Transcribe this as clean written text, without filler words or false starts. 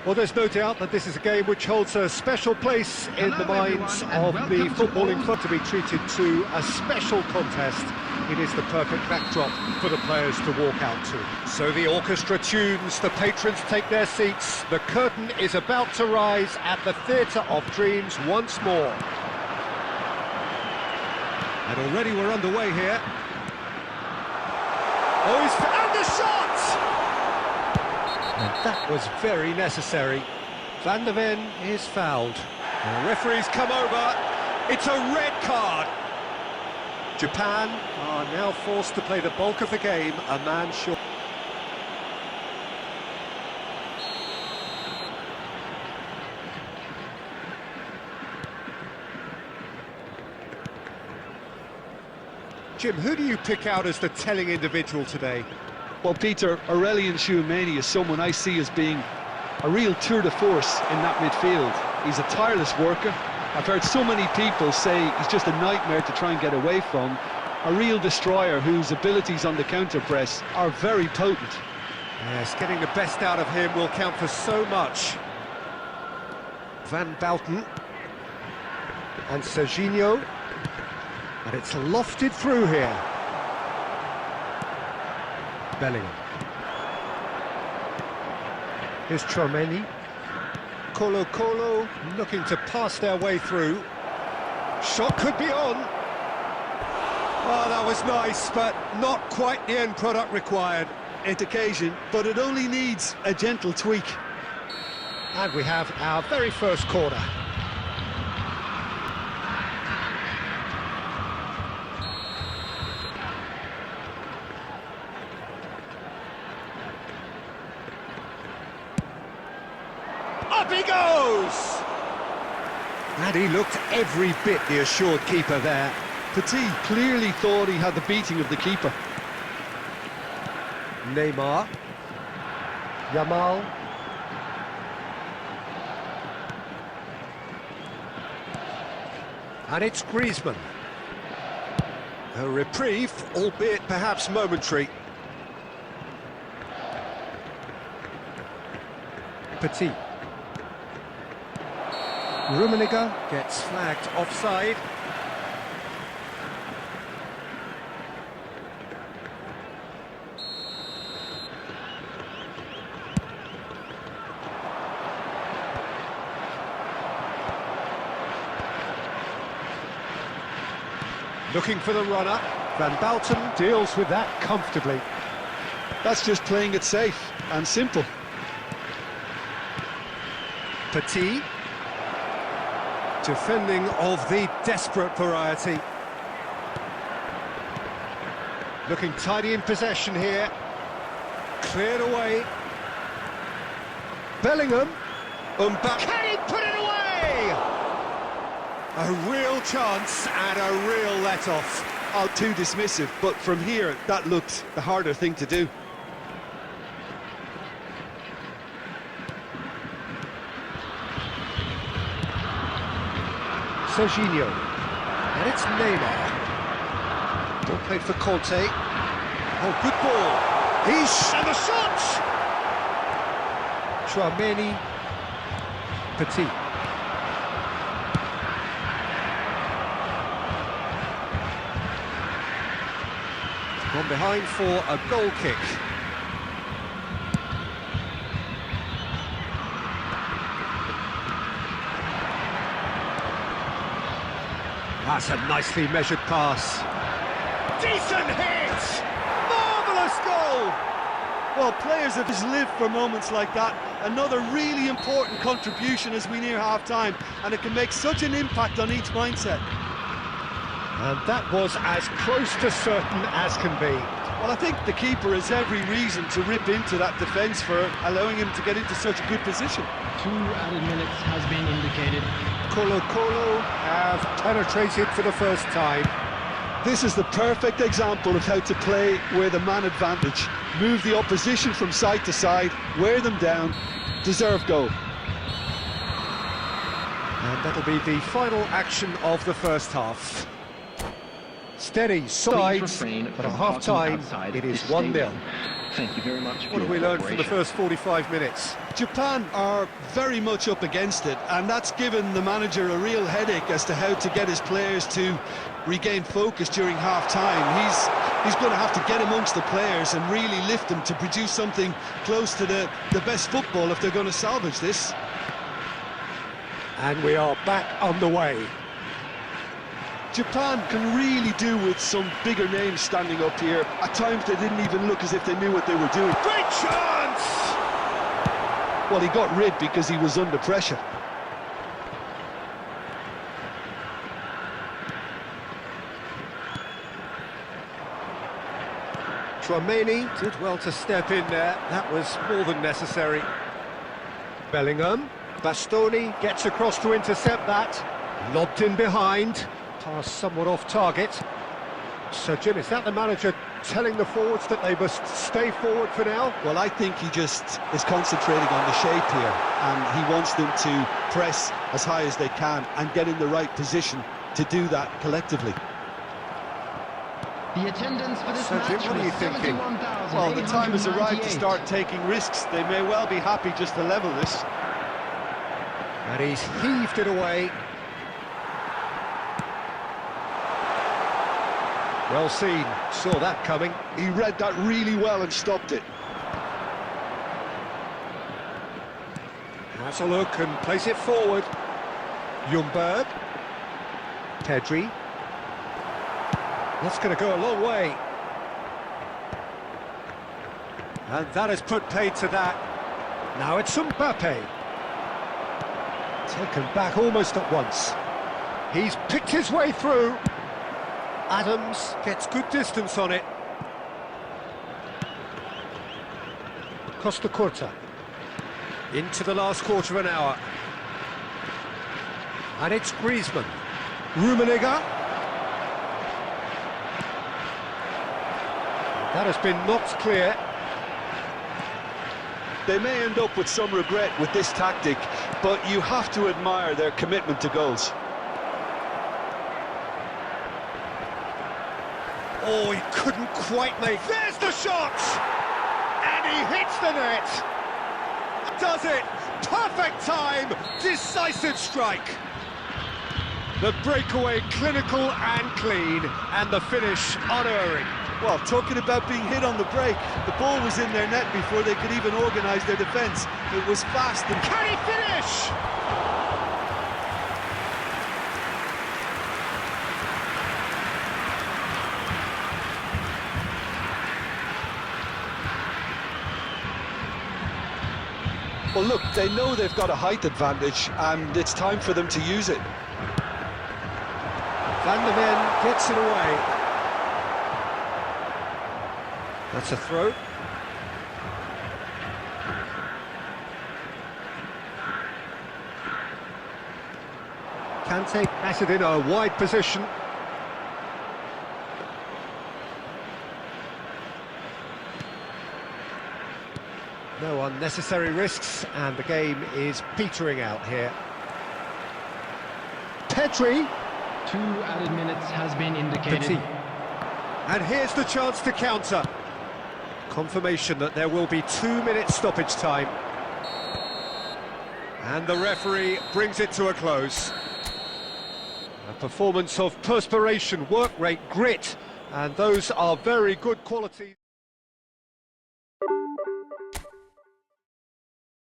Well, there's no doubt that this is a game which holds a special place in the minds of the footballing club. To be treated to a special contest, it is the perfect backdrop for the players to walk out to. So the orchestra tunes, the patrons take their seats, the curtain is about to rise at the Theatre of Dreams once more. And already we're underway here. Oh, he's found the shot! And that was very necessary. Van der Ven is fouled. The referee's come over. It's a red card. Japan are now forced to play the bulk of the game, a man short. Jim, who do you pick out as the telling individual today? Well, Peter, Aurelien Tchouameni is someone I see as being a real tour de force in that midfield. He's a tireless worker. I've heard so many people say he's just a nightmare to try and get away from. A real destroyer whose abilities on the counter-press are very potent. Yes, getting the best out of him will count for so much. Van Bouten and Serginho. And it's lofted through here. Bellingham. Here's Tchouameni. Colo looking to pass their way through. Shot could be on. Oh, that was nice, but not quite the end product required. It's occasion, but it only needs a gentle tweak. And we have our very first corner. Up he goes! And he looked every bit the assured keeper there. Petit clearly thought he had the beating of the keeper. Neymar. Yamal. And it's Griezmann. A reprieve, albeit perhaps momentary. Petit. Rummenigge gets flagged offside. Looking for the runner. Van Bouten deals with that comfortably. That's just playing it safe and simple. Petit. Defending of the desperate variety. Looking tidy in possession here. Cleared away. Bellingham. Can he put it away? A real chance and a real let-off. Oh, too dismissive, but from here, that looked the harder thing to do. Serginho. And it's Neymar. Ball played for Conte. Oh, good ball. And the shot! Tchouameni. Petit. Gone behind for a goal kick. That's a nicely measured pass. Decent hit! Marvellous goal! Well, players have just lived for moments like that. Another really important contribution as we near half-time, and it can make such an impact on each mindset. And that was as close to certain as can be. Well, I think the keeper has every reason to rip into that defence for allowing him to get into such a good position. 2 added minutes has been indicated. Colo have penetrated for the first time. This is the perfect example of how to play with a man advantage. Move the opposition from side to side, wear them down, deserve goal. And that'll be the final action of the first half. Steady sides, but at half-time it is 1-0. Thank you very much. What have we learned from the first 45 minutes? Japan are very much up against it, and that's given the manager a real headache as to how to get his players to regain focus during half-time. He's going to have to get amongst the players and really lift them to produce something close to the best football if they're going to salvage this. And we are back on the way. Japan can really do with some bigger names standing up here. At times they didn't even look as if they knew what they were doing. Great chance! Well, he got rid because he was under pressure. Chouameni did well to step in there. That was more than necessary. Bellingham. Bastoni gets across to intercept that. Lobbed in behind. Pass somewhat off target. So, Jim, is that the manager telling the forwards that they must stay forward for now? Well, I think he just is concentrating on the shape here, and he wants them to press as high as they can and get in the right position to do that collectively. The attendance for this So, Jim, match what are you was thinking? 71,898. Well, the time has arrived to start taking risks. They may well be happy just to level this. And he's heaved it away. Well seen, saw that coming. He read that really well and stopped it. Has a look and plays it forward. Ljungberg. Pedri. That's going to go a long way. And that has put paid to that. Now it's Mbappe. Taken back almost at once. He's picked his way through. Adams gets good distance on it. Costa Curta. Into the last quarter of an hour. And it's Griezmann. Rummenigge. That has been knocked clear. They may end up with some regret with this tactic, but you have to admire their commitment to goals. Oh, he couldn't quite make... There's the shot! And he hits the net! Does it! Perfect time! Decisive strike! The breakaway clinical and clean, and the finish unerring. Well, talking about being hit on the break, the ball was in their net before they could even organise their defence. It was fast and... Can he finish? Well, look, they know they've got a height advantage, and it's time for them to use it. Van der Ven gets it away. That's a throw. Kante has it in a wide position. No unnecessary risks, and the game is petering out here. Pedri. 2 added minutes has been indicated. Petit. And here's the chance to counter. Confirmation that there will be 2 minutes stoppage time. And the referee brings it to a close. A performance of perspiration, work rate, grit, and those are very good qualities.